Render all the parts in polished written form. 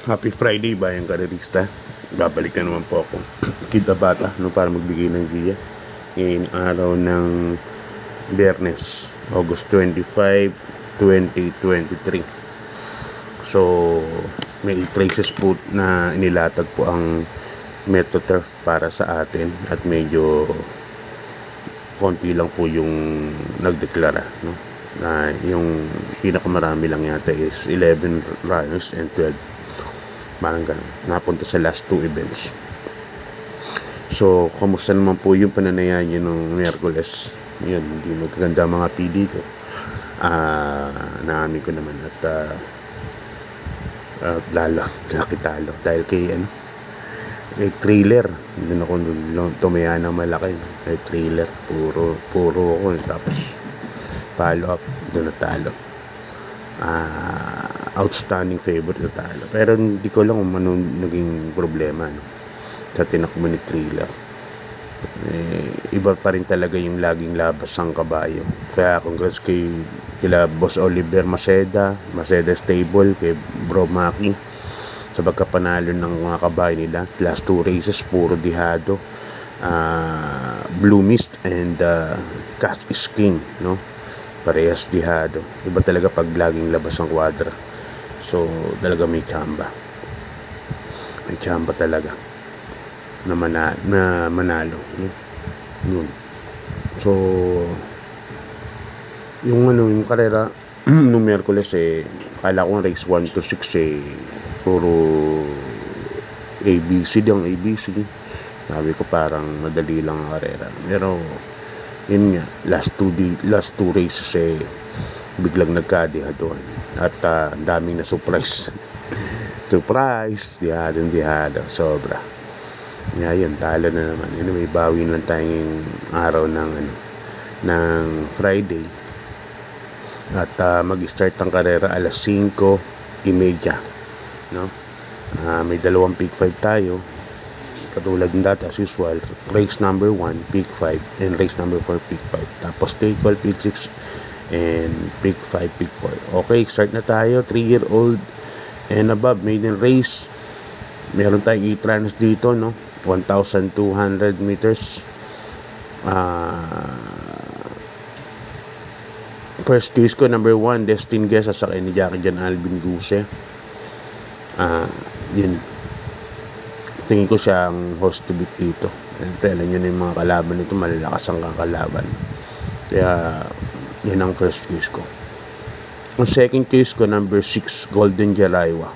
Happy Friday bayang karerista. Babalik na naman po ako. Kita bata no, para magbigay ng giya. Ngayon araw ng Biyernes, August 25, 2023. So, may traces po na inilatag po ang MetroTurf para sa atin at medyo konti lang po yung nagdeklara, no? Na yung pinakamarami lang yata is 11 runners and 12, parang ganun, napunta sa last 2 events. So, kamusta naman po yung pananayan nyo nung Miyerkules? Yun, hindi magaganda mga PD ko. Naamin ko naman at lalo, nakitalo dahil kay trailer. Hindi na ako tumaya ng malaki, no? Kay trailer, puro ako, tapos follow up, doon natalo. Outstanding favorite na talo. Pero hindi ko lang kung ano naging problema, no, sa tinakbo ni trailer. Iba pa rin talaga yung laging labas ang kabayo. Kaya congrats kila Boss Oliver Maceda Stable, kay Bro Maki sa pagkapanalo ng mga kabayo nila. Last 2 races puro dihado, Blue Mist and Cash is King, no? Parehas dihado. Iba talaga pag laging labas ang kwadra. So talaga may tsamba talaga na manalo, no? Yun. So yung karera nung Miyerkules, kala ko race 1 to 6 puro ABC. Sabi ko parang madali lang ang karera, pero yun nga, last two races biglang nagkadihaduan at daming na surprise dihado sobra. Ngayon talo na naman. May bawin lang tayong araw ng Friday at mag-start ang karera alas 5:30, no? May dalawang peak 5 tayo, katulad ng dati as usual. Race number 1 peak 5 and race number 4 peak 5, tapos take all peak 6 and peak 5 peak 4. Okay, start na tayo. 3-year-old and above maiden race. Meron tayong 8 runners dito, no? 1,200 meters. First case ko, number 1, Destin Guess, sasakay ni Jackie Jan Alvin Guse. Yun, tingin ko siya ang host to beat dito. Siyempre, alam nyo na yung mga kalaban nito, malalakas ang kakalaban. Kaya, yan ang first case ko. Ang second case ko, number 6, Golden Jaraywa,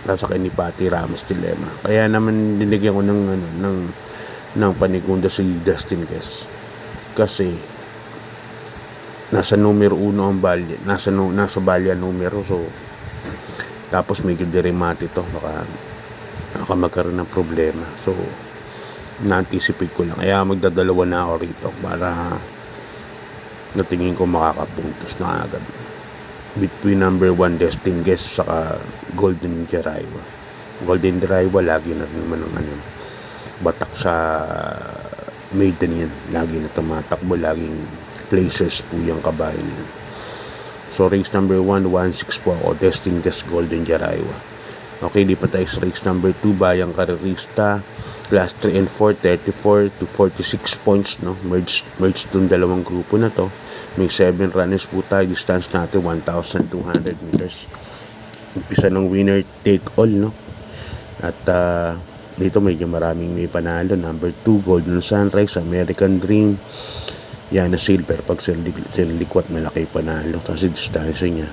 nasakay ni Patty Ramos Dilemma. Kaya naman dinigyan ko ng panigunda si Destin Guess. Kasi, nasa numero 1 ang balya. Nasa balya numero. So, tapos medyo derimati to. Baka magkaroon ng problema. So, na-anticipate ko lang. Kaya magdadalawa na ako rito para natingin ko makakapuntos na agad. Between number 1, Destin Guess, saka Golden Jaraywa. Golden Jaraywa, lagi na naman ng batak sa maiden yan. Lagi na tumatakbo. Laging placers po yung kabayo niyan. So, race number 1, 1-6 po ako. Destin Guess, Golden Jaraywa. Okay, di pa tayo sa race number 2, Bayang Karerista, class 3 and 4, 34 to 46 points, no? Merge dun dalawang grupo na to. May 7 runners po tayo. Distance natin 1,200 meters. Umpisa ng winner take all, no? At dito medyo maraming may panalo. Number 2, Golden Sunrise, American Dream, Yana Silver. Pag sinilikwat, malaki panalo kasi distansya niya.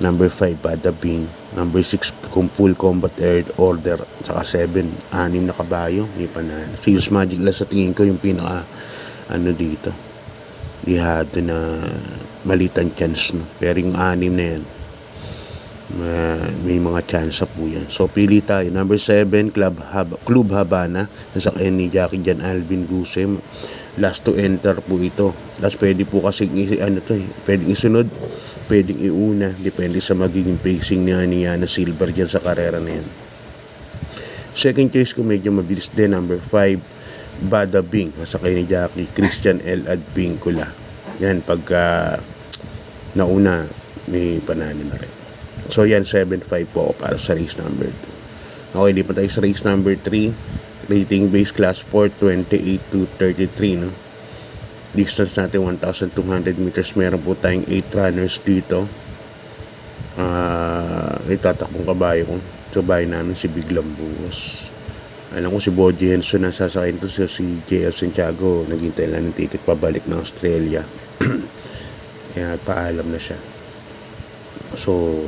Number 5, Bada Bing. Number 6, Full Combat Air Order. Saka 7, 6 na kabayo, may panalo. Sales Magic lang sa tingin ko yung pinaka dito, dihado na malitan chance, no? Pero yung 6 na yan, may mga chance po yan. So pili tayo. Number 7, Club Habana, nasakyan ni Jackie Jan Alvin Guse. Last to enter po ito. Last pwede po kasi pwedeng isunod, pwedeng iuna, depende sa magiging pacing ni Yana Silver dyan sa karera na yan. Second case ko medyo mabilis din. Number 5, Bada Bing, nasakay ni Jackie Christian L. Advincula. Yan, pagka nauna, may panalo na rin. So yan, 7-5 po para sa race number 2. Okay, lipat tayo sa race number 3. Rating base class 4, 28 to 33, no? Distance natin 1,200 meters. Meron po tayong 8 runners dito. Itatakbong kabayo ko. Kabayo namin si Biglang Buhos. Alam ko si Boji Henson na sasakyan to, si JL Santiago naghintay lang ng ticket pabalik ng Australia. Kaya paalam na siya. So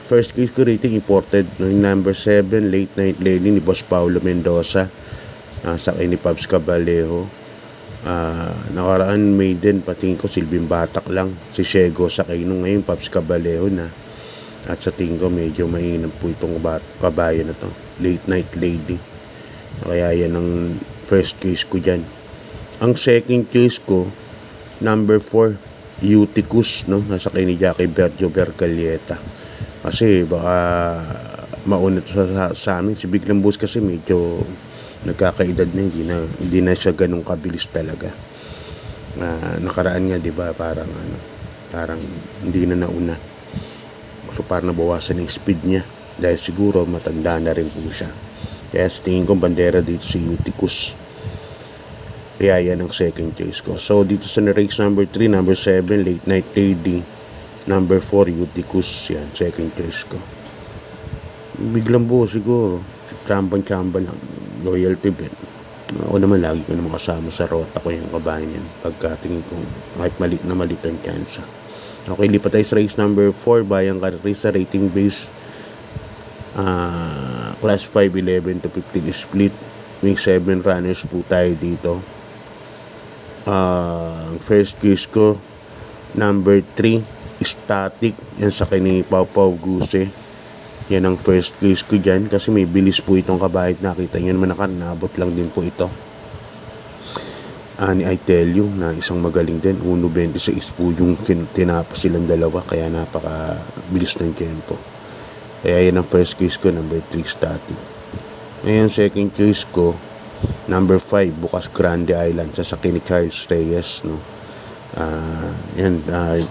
first case ko rating imported ng number 7 Late Night Lady ni Boss Paulo Mendoza, sakay ni Pabs Cabalejo. Nakaraan maiden, patingin ko silbing batak lang si Shego sakay nung, ngayon Pabs Cabalejo na. At sa tingin ko medyo mainam po itong kabayo na to, Late Night Lady. Kaya yan ang first case ko dyan. Ang second case ko, number 4 Eutychus, no? Nasa kay ni Jackie Bergio Bercalieta. Kasi baka mauna sa amin. Si Biglang Buhos kasi medyo nagkakaedad na, hindi na siya ganun kabilis talaga. Nakaraan nga, di ba, parang hindi na nauna. So parang nabawasan yung speed niya dahil siguro matanda na rin po siya. Kaya sa tingin ko bandera dito si Eutychus. Kaya yan ang second case ko. So dito sa race number 3, number 7 Late Night Lady, number 4 Eutychus, yan second case ko. Biglang Buhos siguro chamba lang, loyalty bet. Ako naman lagi ko naman kasama sa rota ko yung kabayan yan pagkatingin ko kahit malit ang chance. Okay, lipat tayo sa race number 4 Bayang Karerisa, rating base class 5, 11 to 15 split. May 7 runners po tayo dito. First case ko, number 3 Static, yan sa kini Pau Pau Guse. Yan ang first case ko dyan kasi may bilis po itong kabayo. Nakita nyo naman, nakanabot lang din po ito. Ni I tell you na isang magaling din, 1.26 po yung tinapos silang dalawa, kaya napaka bilis ng tempo. Kaya yan ang first case ko, number 3 Static. Ngayon second case ko, number 5 Bukas Grande Island, sa ni Charles Reyes, no?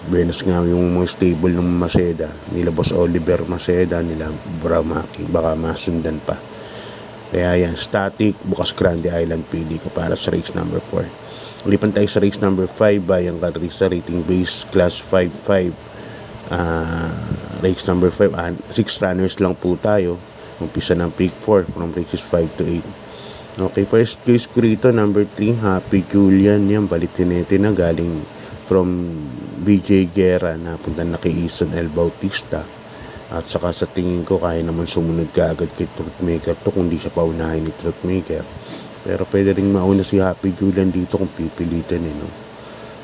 Venus nga yung mga stable ng Maceda, nila Boss Oliver Maceda, nila Bramaki, baka masundan pa. Kaya yan, Static, Bukas Grande Island pili ko para sa race number 4. Lipan tayo sa race number 5 Bayang Karerisa, rating base class 5-5. Race number 5, 6 runners lang po tayo. Umpisa ng pick 4 from races 5 to 8. Okay, first case ko rito, number 3 Happy Julian, yan balitinete na galing from BJ Guerra, napunta na kay Ison L. Bautista. At saka sa tingin ko kaya naman sumunod ka agad kay Truthmaker to kung di siya paunahin ni Truthmaker. Pero pwede rin mauna si Happy Julian dito kung pipilitan, no?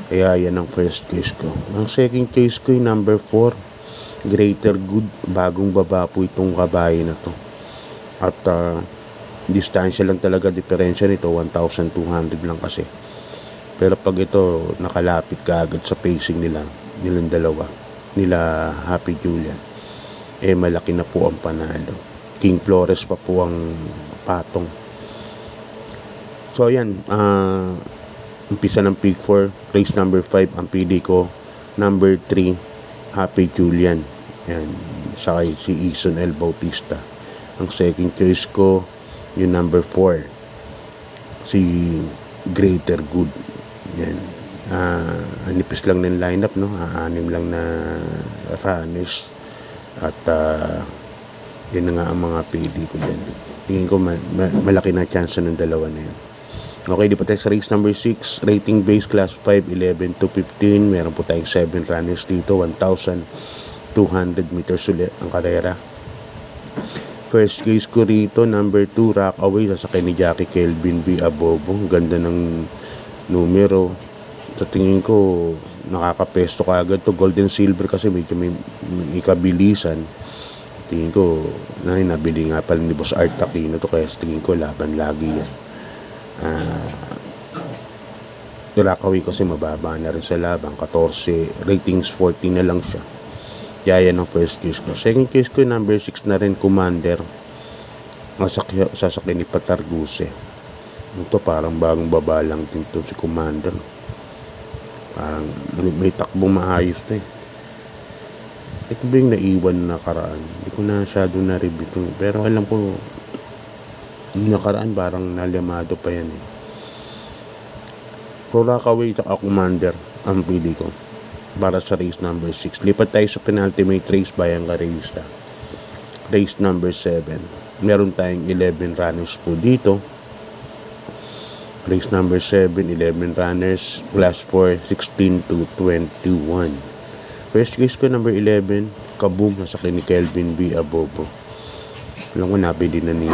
Kaya yan ang first case ko. Ang second case ko yung number 4 Greater Good, bagong baba po itong kabayo na to. At distansya lang talaga diferensya nito, 1,200 lang kasi. Pero pag ito nakalapit ka agad sa pacing nilang dalawa, nila Happy Julian, malaki na po ang panalo. King Flores pa po ang patong. So yan, umpisa ng pick 4, race number 5 ang pili ko, number 3 Happy Julian, yan, saka si Ison L. Bautista. Ang second choice ko yung number 4 si Greater Good, yan. Anipis lang ng lineup, no? 6 lang na runners. At yun na nga ang mga pili ko dyan. Tingin ko malaki na chance ng dalawa na yun. Okay, di pa tayo sa race number 6, rating base class 5, 11 to 15. Meron po tayong 7 runners dito, 1,200 meters ulit ang karera. First case ko rito, number 2 Rockaway, sasakay ni Jackie Kelvin B. Abobo. Ganda ng numero. Sa tingin ko nakakapesto kagad to, golden silver kasi medyo may ikabilisan. Tingin ko nabili nga pala ni Boss Art Aquino to, kaya sa tingin ko laban lagi yan. Rockaway kasi mababa na rin sa laban, 14, ratings 14 na lang siya. Kaya yan ang first case ko. Second case ko, number 6 na rin Commander, sasakyan ni Patarguse. Ito parang bagong baba lang din to si Commander. Parang may takbong maayos to eh. Ito ba yung naiwan na karaan? Hindi ko na masyado na-review ito. Pero alam ko Yung nakaraan parang nalimado pa yan eh. Rockaway at Commander ang pili ko para sa race number 6. Lipat tayo sa penultimate race, Bayang Karerista. Race number 7. Meron tayong 11 runners po dito. Race number 7, 11 runners, class 4, 16 to 21. First race ko, number 11, Kaboom, nasa ni Kelvin B. Abobo. Alam ko, napili na ni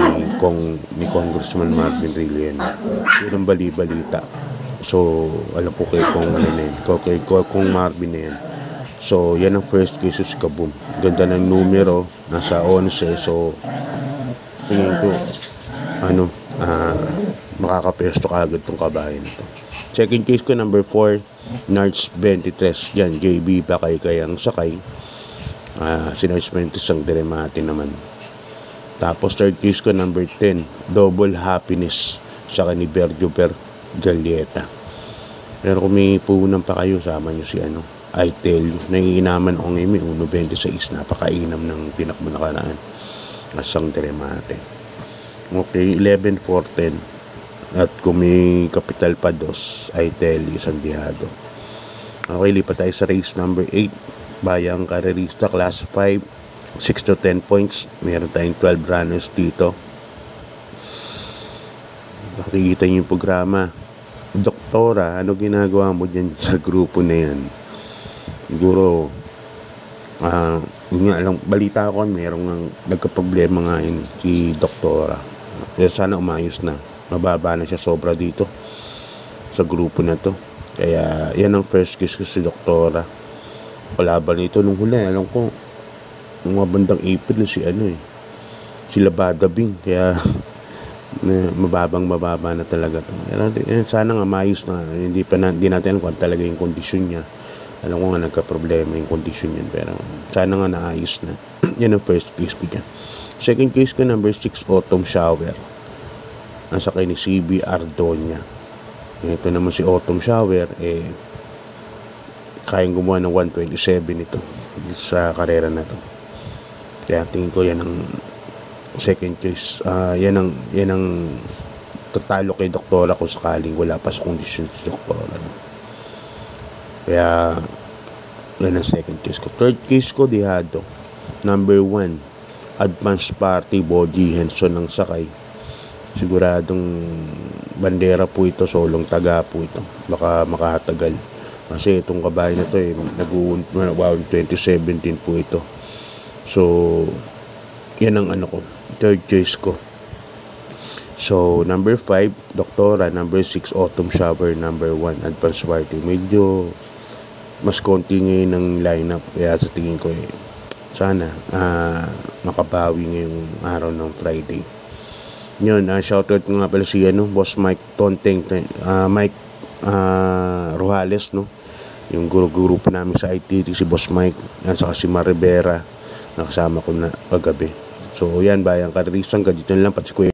Congressman Marvin Rillen. Yun ang bali-balita. So, alam ko kay kung Marvin na yan. So, yan ang first case sa Kaboom. Ganda ng numero, nasa 11. So, tingin ko, makakapesto kagad tong kabayan ito. Second case ko, number 4, Nards 23. Yan, JB pa kayang sakay. Si Nards 20 ang Diremate naman. Tapos third case ko, number 10, Double Happiness sa ni Berjo Galieta. Pero kung may puhunan pa kayo, sama nyo si I tell you, naiinaman ako ngayon, may 1.26, napakainam ng tinakbo na karaan. Asang Diremate. Okay, 11-4-10. At kung may kapital pa 2, I tell you, Sandiado. Okay, lipat tayo sa race number 8, Bayang Karerista, class 5, 6 to 10 points. Meron tayong 12 runners dito. Nakikita niyo yung programa. Doktora, ano ginagawa mo dyan sa grupo na yan? Siguro, yun nga, balita ko, merong nagka-problema nga yun si Doktora. Kaya sana umayos na. Mababa na siya sobra dito sa grupo na to. Kaya yan ang first case ko si Doktora. Palaban nito nung huli, alam ko mga bandang April si Labada Bing, kaya mababa na talaga to. Sana nga maayos na, hindi natin alam kung talaga yung kondisyon niya. Alam ko nga nagka-problema yung kondisyon niya, pero sana nga naayos na. Yan ang first case ko dyan. Second case ko, number 6, Autumn Shower, nasa kay ni CB Ardonia. Ito naman si Autumn Shower, kayang gumawa ng 127 ito sa karera na to. Kaya tingin ko yan ang second case. Yan ang tatalo kay Doktora kung sakaling wala pa sa kondisyon si Doktora. Kaya yan ang second case ko. Third case ko, Dihado. Number 1, Advance Party, Boji Henson ang sakay. Siguradong bandera po ito, solong taga po ito. Baka makatagal. Kasi itong kabayan na ito, nag-uwan 2017 po ito. So, yan ang third choice ko. So, number 5, Doktora. Number 6, Autumn Shower. Number 1, Advance Party. Medyo mas konti ngayon ng lineup. Kaya sa tingin ko, sana makabawi ngayong araw ng Friday. Yun, shoutout ko nga pala si Boss Mike Tonteng, Mike Rojales, yung guru pa namin sa ITT, si Boss Mike, yan, saka si Mar Rivera, nakasama ko na paggabi. So yan, Bayang Karerista, hanggang dito lang, pati si Kuya